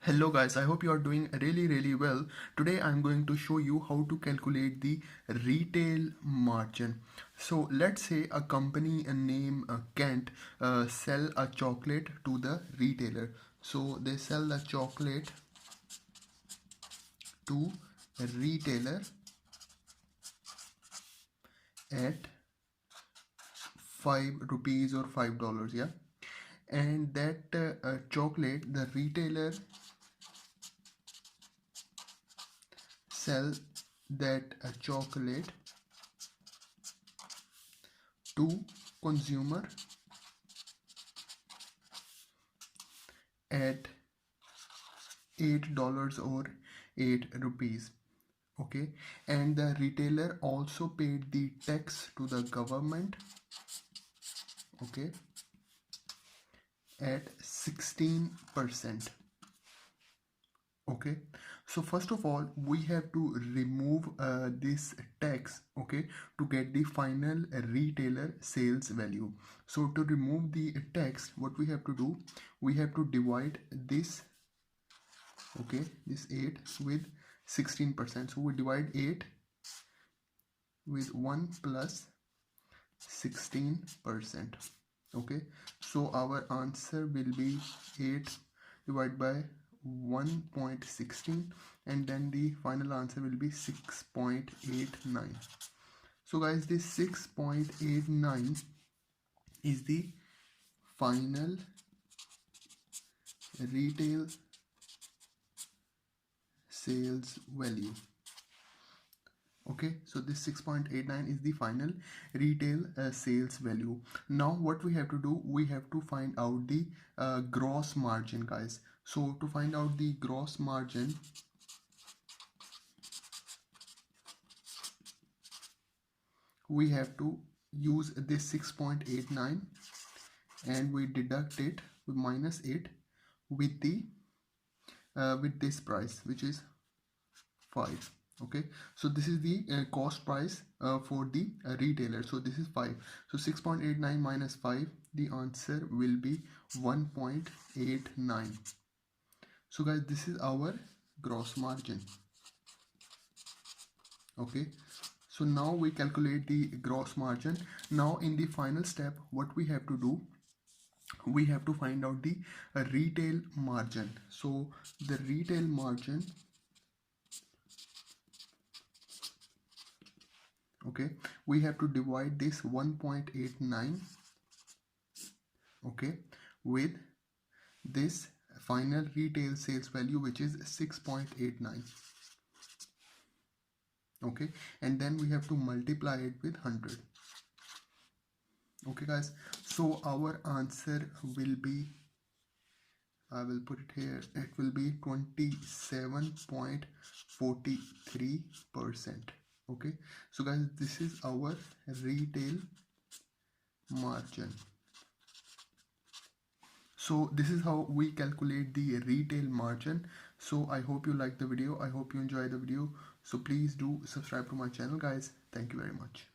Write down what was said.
Hello guys, I hope you are doing really well. Today I'm going to show you how to calculate the retail margin. So let's say a company name Kent sell a chocolate to the retailer. So they sell the chocolate to a retailer at 5 rupees or $5, yeah. And that chocolate, the retailer sell that chocolate to consumer at $8 or 8 rupees. Okay, and the retailer also paid the tax to the government, okay, at 16%. Okay, so first of all we have to remove this tax, okay, to get the final retailer sales value. So to remove the tax, what we have to do, we have to divide this, okay, this 8 with 16%. So we divide 8 with 1 plus 16%. Okay, so our answer will be 8 divided by 1.16, and then the final answer will be 6.89. So guys, this 6.89 is the final retail sales value. Okay, so this 6.89 is the final retail sales value. Now what we have to do, we have to find out the gross margin, guys. So to find out the gross margin, we have to use this 6.89 and we deduct it with minus 8 with the with this price, which is 5. Okay, so this is the cost price for the retailer. So this is 5. So 6.89 minus 5, the answer will be 1.89. So guys, this is our gross margin. Okay, so now we calculate the gross margin. Now in the final step, what we have to do, we have to find out the retail margin. So the retail margin, okay, we have to divide this 1.89, okay, with this final retail sales value, which is 6.89. okay, and then we have to multiply it with 100. Okay guys, so our answer will be, I will put it here, it will be 27.43%. okay, so guys, this is our retail margin. So this is how we calculate the retail margin. So I hope you like the video, I hope you enjoy the video. So please do subscribe to my channel, guys. Thank you very much.